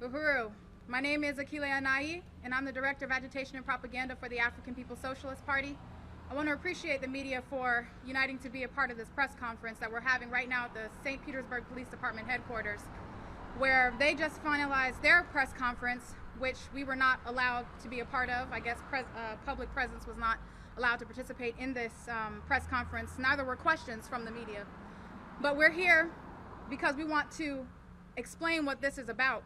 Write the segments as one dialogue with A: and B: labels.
A: Uhuru. My name is Akile Anai, and I'm the Director of Agitation and Propaganda for the African People's Socialist Party. I want to appreciate the media for uniting to be a part of this press conference that we're having right now at the St. Petersburg Police Department headquarters, where they just finalized their press conference, which we were not allowed to be a part of. I guess public presence was not allowed to participate in this press conference. Neither were questions from the media. But we're here because we want to explain what this is about,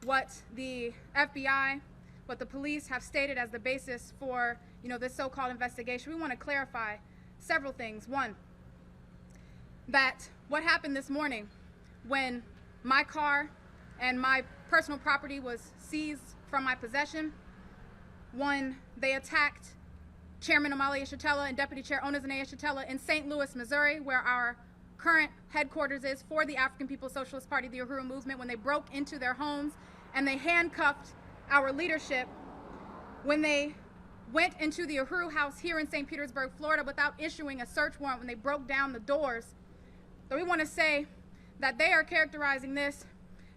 A: what the FBI, what the police have stated as the basis for, this so-called investigation. We want to clarify several things. One, that what happened this morning when my car and my personal property was seized from my possession, when they attacked Chairman Omali Yeshitela and Deputy Chair Onezene Yeshitela in St. Louis, Missouri, where our current headquarters is for the African People's Socialist Party, the Uhuru movement, when they broke into their homes and they handcuffed our leadership, when they went into the Uhuru house here in St. Petersburg, Florida, without issuing a search warrant, when they broke down the doors. So we want to say that they are characterizing this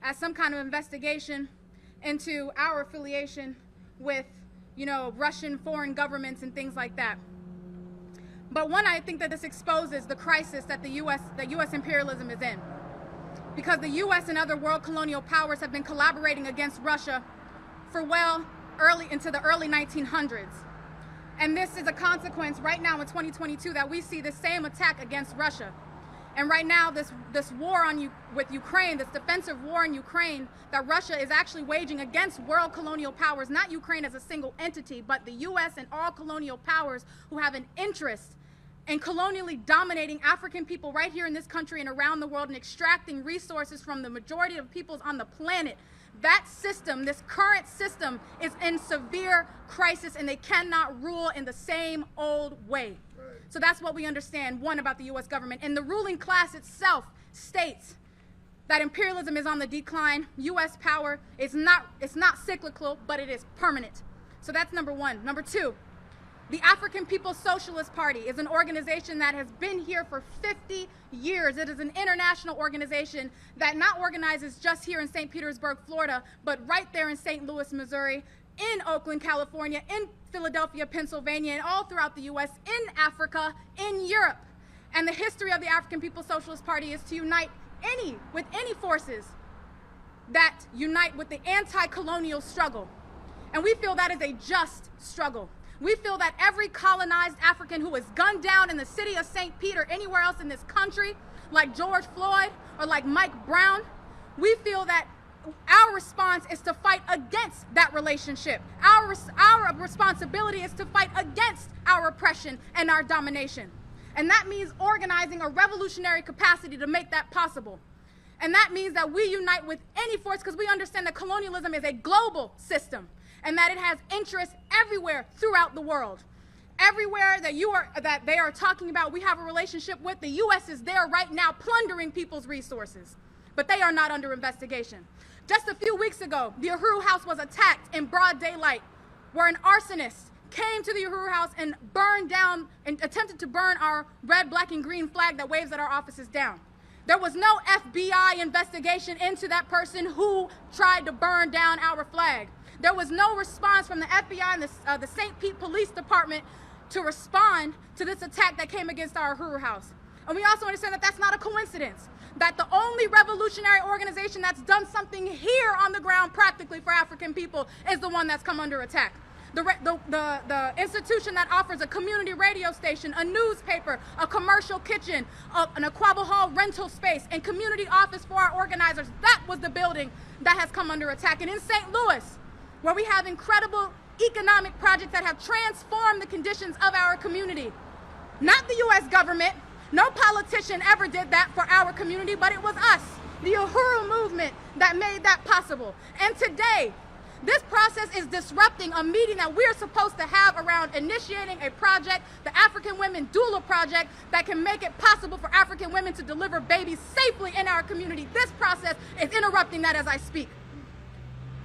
A: as some kind of investigation into our affiliation with, Russian foreign governments and things like that. But one, I think that this exposes the crisis that the U.S. imperialism is in, because the U.S. and other world colonial powers have been collaborating against Russia for early into the early 1900s. And this is a consequence right now in 2022 that we see the same attack against Russia. And right now, this war with Ukraine, this defensive war in Ukraine that Russia is actually waging against world colonial powers, not Ukraine as a single entity, but the U.S. and all colonial powers who have an interest in colonially dominating African people right here in this country and around the world and extracting resources from the majority of peoples on the planet. That system, this current system, is in severe crisis, and they cannot rule in the same old way. So that's what we understand, one, about the U.S. government. And the ruling class itself states that imperialism is on the decline. U.S. power is it's not cyclical, but it is permanent. So that's number one. Number two, the African People's Socialist Party is an organization that has been here for 50 years. It is an international organization that not organizes just here in St. Petersburg, Florida, but right there in St. Louis, Missouri, in Oakland, California, in Philadelphia, Pennsylvania, and all throughout the U.S., in Africa, in Europe. And the history of the African People's Socialist Party is to unite with any forces that unite with the anti-colonial struggle. And we feel that is a just struggle. We feel that every colonized African who was gunned down in the city of St. Peter, anywhere else in this country, like George Floyd or like Mike Brown, we feel that our response is to fight against that relationship. Our responsibility is to fight against our oppression and our domination. And that means organizing a revolutionary capacity to make that possible. And that means that we unite with any force, because we understand that colonialism is a global system and that it has interests everywhere throughout the world. Everywhere that they are talking about we have a relationship with, the U.S. is there right now plundering people's resources. But they are not under investigation. Just a few weeks ago, the Uhuru House was attacked in broad daylight, where an arsonist came to the Uhuru House and burned down and attempted to burn our red, black, and green flag that waves at our offices down. There was no FBI investigation into that person who tried to burn down our flag. There was no response from the FBI and the St. Pete Police Department to respond to this attack that came against our Uhuru House. And we also understand that that's not a coincidence, that the only revolutionary organization that's done something here on the ground practically for African people is the one that's come under attack. The institution that offers a community radio station, a newspaper, a commercial kitchen, an Aquaba Hall rental space, and community office for our organizers, that was the building that has come under attack. And in St. Louis, where we have incredible economic projects that have transformed the conditions of our community, not the U.S. government, no politician ever did that for our community, but it was us, the Uhuru movement, that made that possible. And today, this process is disrupting a meeting that we're supposed to have around initiating a project, the African Women Doula Project, that can make it possible for African women to deliver babies safely in our community. This process is interrupting that as I speak.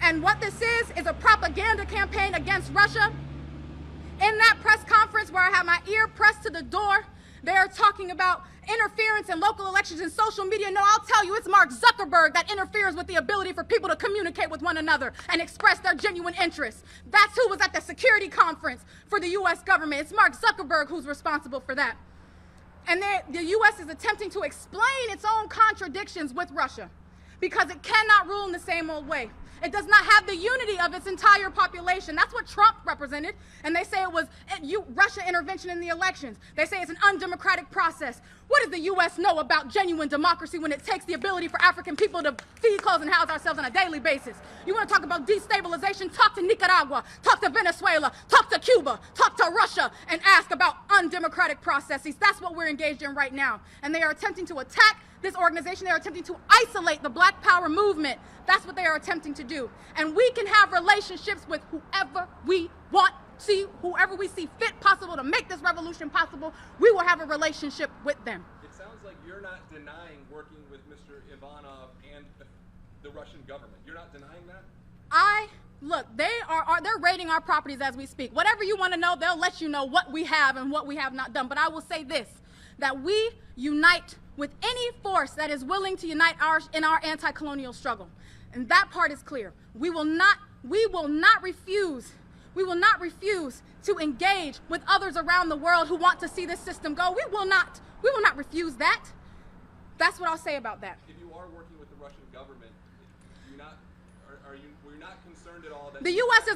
A: And what this is a propaganda campaign against Russia. In that press conference where I had my ear pressed to the door, They're talking about interference in local elections and social media. No, I'll tell you, it's Mark Zuckerberg that interferes with the ability for people to communicate with one another and express their genuine interests. That's who was at the security conference for the U.S. government. It's Mark Zuckerberg who's responsible for that. And the U.S. is attempting to explain its own contradictions with Russia because it cannot rule in the same old way. It does not have the unity of its entire population. That's what Trump represented. And they say it was Russia intervention in the elections. They say it's an undemocratic process. What does the U.S. know about genuine democracy when it takes the ability for African people to feed, clothe, and house ourselves on a daily basis? You want to talk about destabilization? Talk to Nicaragua, talk to Venezuela, talk to Cuba, talk to Russia, and ask about undemocratic processes. That's what we're engaged in right now. And they are attempting to attack this organization. They are attempting to isolate the Black Power movement. That's what they are attempting to do. And we can have relationships with whoever we want, whoever we see fit possible to make this revolution possible. We will have a relationship with them.
B: It sounds like you're not denying working with Mr. Ivanov and the Russian government. You're not denying that?
A: Look, they're raiding our properties as we speak. Whatever you want to know, they'll let you know what we have and what we have not done. But I will say this, that we unite with any force that is willing to unite in our anti-colonial struggle. And that part is clear. We will not refuse to engage with others around the world who want to see this system go. We will not refuse that. That's what I'll say about that.
B: If you are working with the Russian government, were you not concerned at all that
A: the U.S.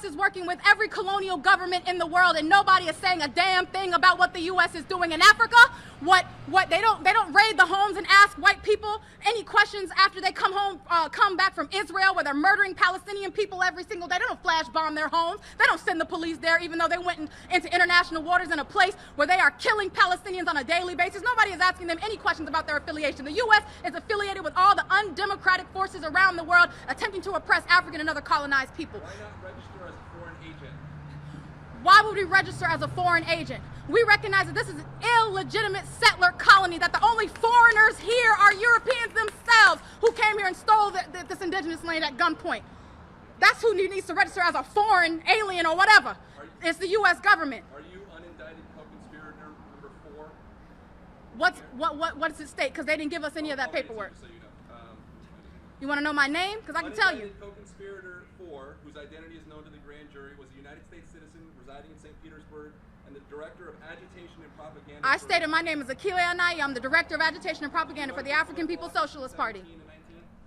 A: is working with every colonial government in the world, and nobody is saying a damn thing about what the U.S. is doing in Africa? What they don't raid the homes and ask white people any questions after they come back from Israel, where they're murdering Palestinian people every single day. They don't flash bomb their homes. They don't send the police there, even though they went into international waters in a place where they are killing Palestinians on a daily basis. Nobody is asking them any questions about their affiliation. The U.S. is affiliated with all the undemocratic forces around the world attempting to oppress African and other colonized people.
B: Why not register as a foreign agent?
A: Why would we register as a foreign agent? We recognize that this is an illegitimate settler colony, that the only foreigners here are Europeans themselves who came here and stole this indigenous land at gunpoint. That's who needs to register as a foreign alien or whatever. It's the U.S. government.
B: Are you unindicted co-conspirator number 4?
A: What does it state? Because they didn't give us any of that paperwork.
B: So you know.
A: You want to know my name? Because I can tell you.
B: Unindicted co-conspirator 4, whose identity is known to the grand jury, was a United States citizen residing in St. Petersburg and the director of agitation and propaganda.
A: I stated my name is Akile Anai. I'm the director of agitation and propaganda for the African People's Socialist Party.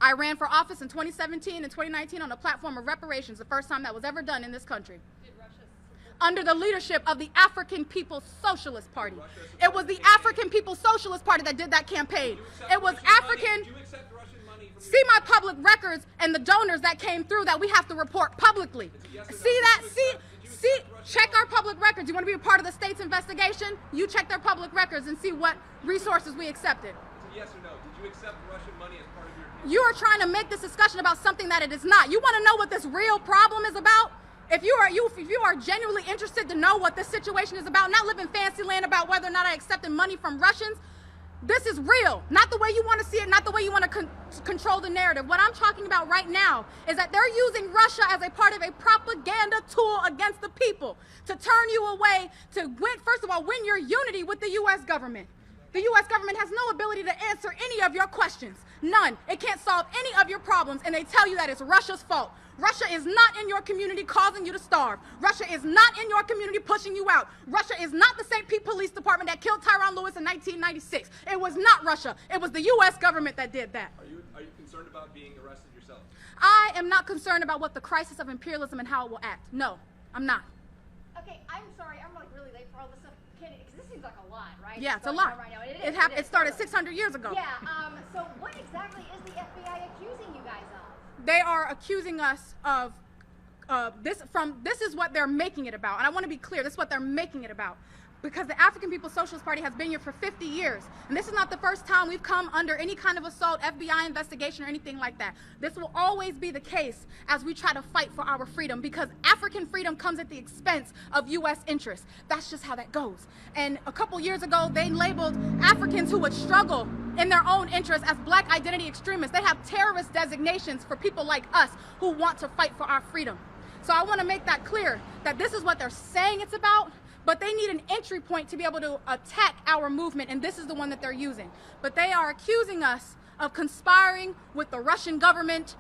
A: I ran for office in 2017 and 2019 on a platform of reparations, the first time that was ever done in this country. Under the leadership of the African People's Socialist Party. It was the African People's Socialist Party that did that campaign. It was African.
B: Do you accept Russian money from
A: See my public records and the donors that came through that we have to report publicly. Check our public records. You want to be a part of the state's investigation? You check their public records and see what resources we accepted.
B: It's a yes or no. Did you accept Russian money as part of your campaign?
A: You are trying to make this discussion about something that it is not. You want to know what this real problem is about? If you are genuinely interested to know what this situation is about, not live in fancy land about whether or not I accepted money from Russians, this is real. Not the way you want to see it, not the way you want to control the narrative. What I'm talking about right now is that they're using Russia as a part of a propaganda tool against the people to turn you away, to first of all, win your unity with the U.S. government. The U.S. government has no ability to answer any of your questions. None. It can't solve any of your problems, and they tell you that it's Russia's fault. Russia is not in your community causing you to starve. Russia is not in your community pushing you out. Russia is not the St. Pete Police Department that killed Tyron Lewis in 1996. It was not Russia. It was the U.S. government that did that.
B: Are you concerned about being arrested yourself?
A: I am not concerned about what the crisis of imperialism and how it will act. No, I'm not.
C: Okay, I'm sorry. I'm like really late for all this stuff. Because this seems like a lot, right?
A: Yeah, it's a lot.
C: Right now.
A: It started 600 years ago.
C: Yeah. So what exactly is the FBI accusing you guys of?
A: They are accusing us of this is what they're making it about. And I want to be clear, this is what they're making it about. Because the African People's Socialist Party has been here for 50 years. And this is not the first time we've come under any kind of assault, FBI investigation, or anything like that. This will always be the case as we try to fight for our freedom, because African freedom comes at the expense of U.S. interests. That's just how that goes. And a couple years ago, they labeled Africans who would struggle in their own interests as black identity extremists. They have terrorist designations for people like us who want to fight for our freedom. So I want to make that clear, that this is what they're saying it's about, but they need an entry point to be able to attack our movement, and this is the one that they're using. But they are accusing us of conspiring with the Russian government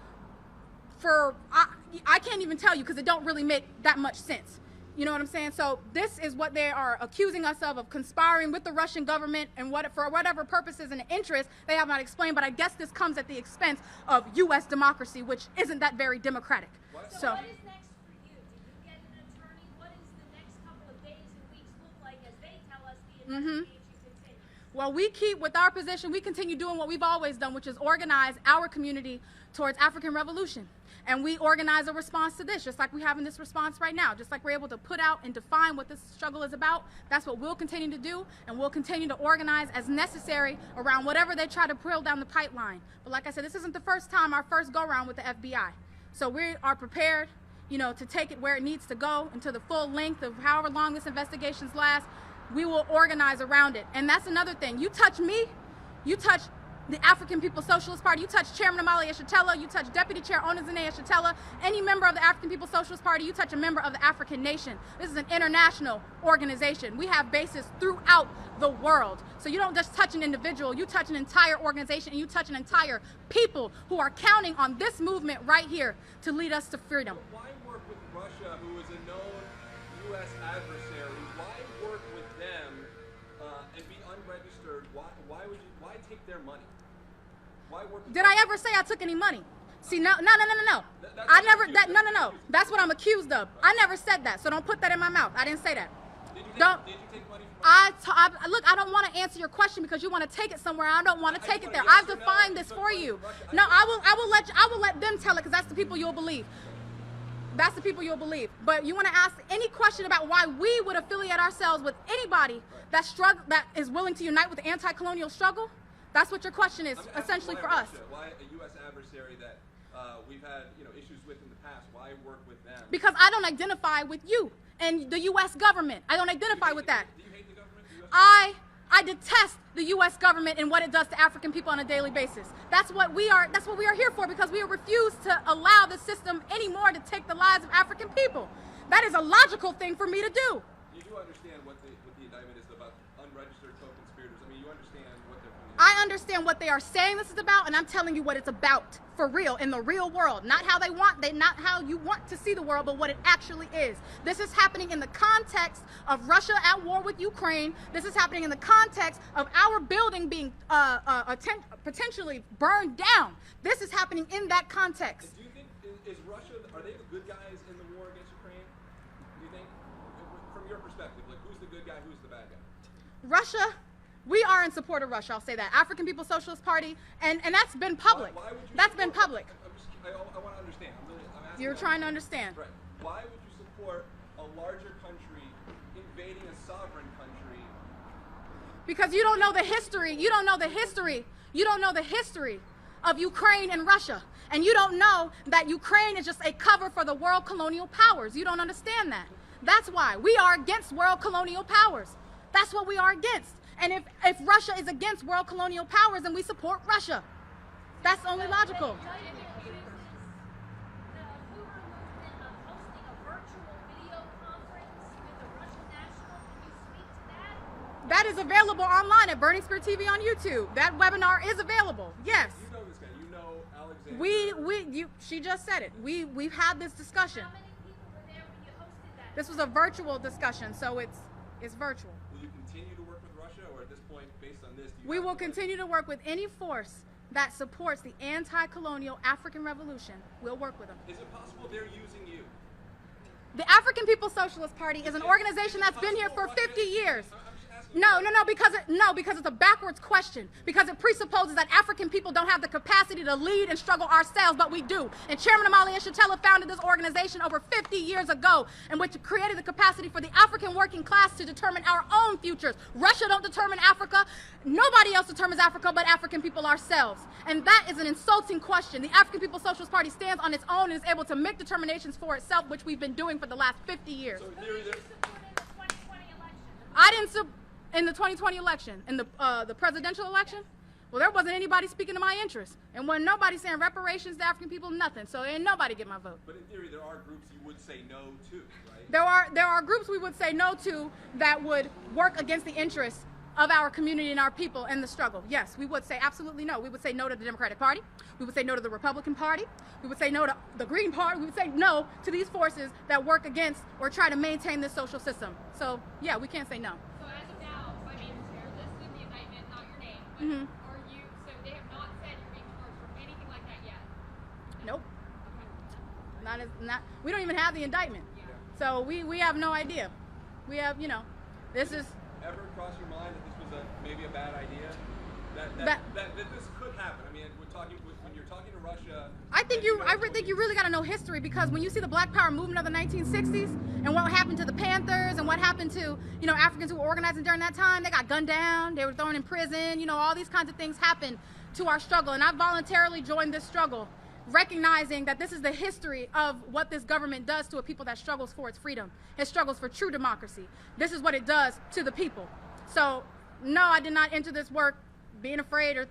A: for, I can't even tell you because it don't really make that much sense. You know what I'm saying? So this is what they are accusing us of conspiring with the Russian government and for whatever purposes and interests they have not explained. But I guess this comes at the expense of U.S. democracy, which isn't that very democratic.
C: So what is next for you? Did you get an attorney? What is the next couple of days and weeks look like as they tell us the investigation continues?
A: Well, we keep with our position. We continue doing what we've always done, which is organize our community towards African revolution. And we organize a response to this, just like we have in this response right now. Just like we're able to put out and define what this struggle is about, that's what we'll continue to do, and we'll continue to organize as necessary around whatever they try to pull down the pipeline. But like I said, this isn't the first time, our first go-around with the FBI. So we are prepared, you know, to take it where it needs to go and to the full length of however long this investigations last. We will organize around it. And that's another thing. You touch me, you touch the African People's Socialist Party, you touch Chairman Omali Yeshitela, you touch Deputy Chair Onizine Yeshitela, any member of the African People's Socialist Party, you touch a member of the African nation. This is an international organization. We have bases throughout the world. So you don't just touch an individual, you touch an entire organization, and you touch an entire people who are counting on this movement right here to lead us to freedom.
B: But why work with Russia, who is a known U.S. adversary? Why work with them and be unregistered? Why take their money? Why work with
A: Did I ever say I took any money? See, no. I never, no. That's what I'm accused of. I never said that, so don't put that in my mouth. I didn't say that.
B: Did you take money from
A: Look, I don't want to answer your question because you want to take it somewhere. I don't want to take it there. I've defined this for you. No, I will let them tell it because that's the people you'll believe. That's the people you'll believe. But you want to ask any question about why we would affiliate ourselves with anybody that is willing to unite with the anti-colonial struggle? That's what your question is, essentially for us.
B: Why a U.S. adversary that we've had issues with in the past? Why work with them?
A: Because I don't identify with you and the U.S. government. I don't identify with that.
B: Do you hate the government? The US
A: I detest the U.S. government and what it does to African people on a daily basis. That's what we are here for, because we refuse to allow the system anymore to take the lives of African people. That is a logical thing for me to do.
B: You do understand what the indictment is about unregistered co-conspirators. I mean, you understand what they're putting.
A: I understand what they are saying this is about, and I'm telling you what it's about for real, in the real world. Not how not how you want to see the world, but what it actually is. This is happening in the context of Russia at war with Ukraine. This is happening in the context of our building being potentially burned down. This is happening in that context.
B: Do you think, is Russia, are they the good guys in the war against Ukraine? Do you think, from your perspective, like who's the good guy, who's the bad guy?
A: Russia, we are in support of Russia, I'll say that. African People's Socialist Party, and that's been public.
B: Why would you
A: That's been public.
B: I want to understand. I'm asking.
A: You're trying to understand.
B: Right. Why would you support a larger country invading a sovereign country?
A: Because you don't know the history. You don't know the history. You don't know the history of Ukraine and Russia. And you don't know that Ukraine is just a cover for the world colonial powers. You don't understand that. That's why we are against world colonial powers. That's what we are against. And if Russia is against world colonial powers, then we support Russia. That's only logical. That is available online at Burning Spear TV on YouTube. That webinar is available. Yes.
B: You know this guy. You know Alexander.
A: She just said it. We've had this discussion.
C: How many people were there when you hosted that?
A: This was a virtual discussion, so it's virtual.
B: Will you continue to work with Russia, or at this point, based on this, do you
A: We
B: have
A: will
B: to,
A: continue to work with any force that supports the anti-colonial African revolution. We'll work with them.
B: Is it possible they're using you?
A: The African People's Socialist Party is an organization that's been here for 50 years. No, because it's a backwards question. Because it presupposes that African people don't have the capacity to lead and struggle ourselves, but we do. And Chairman Omali Yeshitela founded this organization over 50 years ago, in which created the capacity for the African working class to determine our own futures. Russia don't determine Africa. Nobody else determines Africa but African people ourselves. And that is an insulting question. The African People's Socialist Party stands on its own and is able to make determinations for itself, which we've been doing for the last 50 years.
B: So
C: Who did you support in the 2020 election?
A: I didn't support in the 2020 election, in the presidential election. Well, there wasn't anybody speaking to my interests. And when nobody saying reparations to African people, nothing. So ain't nobody get my vote.
B: But in theory, there are groups you would say no to, right?
A: There are groups we would say no to that would work against the interests of our community and our people in the struggle. Yes, we would say absolutely no. We would say no to the Democratic Party. We would say no to the Republican Party. We would say no to the Green Party. We would say no to these forces that work against or try to maintain this social system. So, yeah, we can't say no.
D: So as of now, I mean, you're listed in the indictment, not your name, but
A: Mm-hmm.
D: are you, so they have not said you're being charged for anything like that yet?
A: Nope.
D: Okay.
A: Not. We don't even have the indictment. So we have no idea. We have, this is.
B: Ever cross your mind that this was maybe a bad idea?
A: That-
B: That this could happen. I mean, when you're talking to Russia.
A: I think you really got to know history, because when you see the Black Power movement of the 1960s and what happened to the Panthers and what happened to Africans who were organizing during that time, they got gunned down, they were thrown in prison, all these kinds of things happened to our struggle. And I voluntarily joined this struggle, recognizing that this is the history of what this government does to a people that struggles for its freedom. It struggles for true democracy. This is what it does to the people. So no, I did not enter this work being afraid or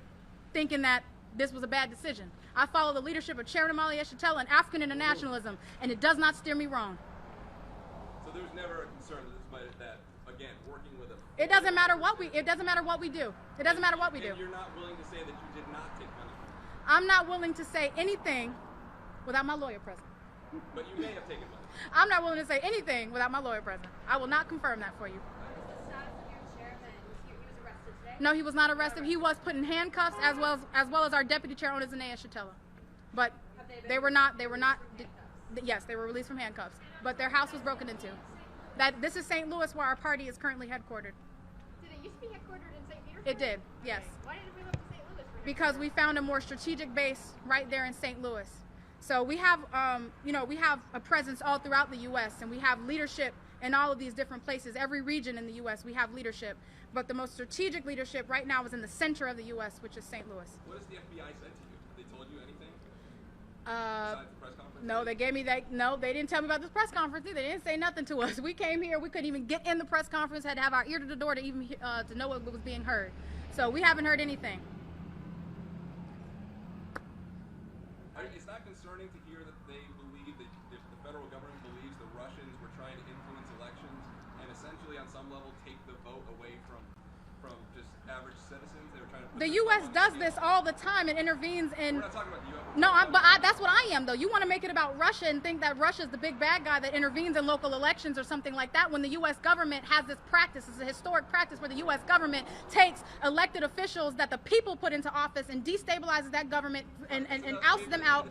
A: thinking that this was a bad decision. I follow the leadership of Chairman Omali Yeshitela and African internationalism, and it does not steer me wrong.
B: So there's never a concern that again, working with a.
A: It doesn't matter what we do. It doesn't matter what we do.
B: And you're not willing to say that you did not take money from them.
A: I'm not willing to say anything without my lawyer present.
B: But you may have taken money.
A: I'm not willing to say anything without my lawyer present. I will not confirm that for you.
C: What is the status of your chairman? He was arrested today?
A: No, he was not arrested. He was put in handcuffs, as well as our deputy chair, Onizanae Shatella. But they were not. Yes, they were released from handcuffs. But their house was broken into. This is St. Louis, where our party is currently headquartered.
D: Did it used to be headquartered in St. Petersburg?
A: It did, yes.
D: Why did it move up to St. Louis?
A: Because we found a more strategic base right there in St. Louis. So we have, we have a presence all throughout the U.S. and we have leadership in all of these different places. Every region in the U.S. we have leadership, but the most strategic leadership right now is in the center of the U.S., which is St. Louis.
B: What has the FBI said to you? Have they told you anything? Besides the press conference?
A: No, they gave me that. No, they didn't tell me about this press conference either. They didn't say nothing to us. We came here, we couldn't even get in the press conference. Had to have our ear to the door to even to know what was being heard. So we haven't heard anything.
B: It's not concerning to hear that they believe that if the federal government believes the Russians were trying to influence elections and essentially on some level take the vote away from just average citizens. They were trying to put
A: The
B: their
A: U.S.
B: thumb on
A: does
B: the
A: this
B: scale.
A: all the time and intervenes in.
B: We're not talking about the U.S.
A: No, that's what I am, though. You want to make it about Russia and think that Russia is the big bad guy that intervenes in local elections or something like that, when the U.S. government has this practice. It's a historic practice where the U.S. government takes elected officials that the people put into office and destabilizes that government and outs them out.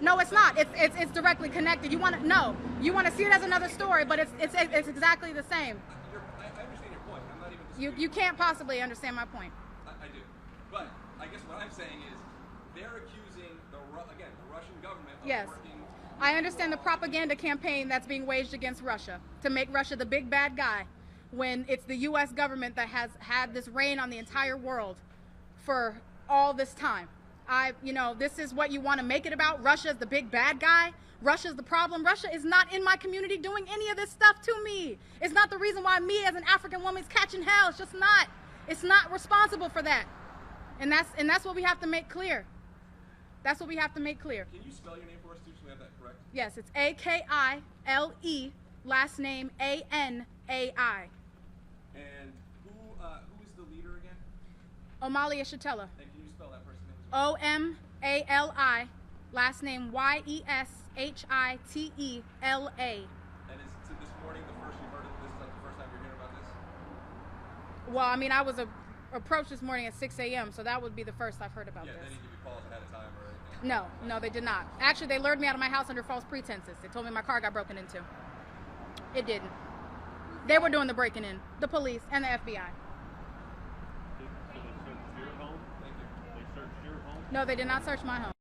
A: No, it's not. It's directly connected. You want to see it as another story, but it's exactly the same.
B: I understand your point. I'm not even disputing
A: You can't possibly understand my point.
B: I do. But I guess what I'm saying is they're accusing the Russian government of
A: Yes.
B: working.
A: I understand the propaganda campaign that's being waged against Russia to make Russia the big bad guy, when it's the U.S. government that has had this reign on the entire world for all this time. This is what you want to make it about. Russia's the big bad guy. Russia's the problem. Russia is not in my community doing any of this stuff to me. It's not the reason why me as an African woman is catching hell. It's just not. It's not responsible for that. And that's what we have to make clear. That's what we have to make clear.
B: Can you spell your name for us too, so we have that correct?
A: Yes, it's Akile, last name Anai.
B: And who is the leader again?
A: Omali Yeshitela.
B: And can you spell that person's name as well?
A: Omali, last name Yeshitela.
B: And is to this morning the first you've heard of this? Is like the first time you're hearing about this?
A: Well, I mean, I was approached this morning at 6 a.m., so that would be the first I've heard about
B: Yeah, they
A: this.
B: didn't give you calls ahead of time or anything.
A: No, they did not. Actually, they lured me out of my house under false pretenses. They told me my car got broken into. It didn't. They were doing the breaking in, the police and the FBI.
E: So they searched your home?
B: Thank you.
E: They searched your home?
A: No, they did not search my home.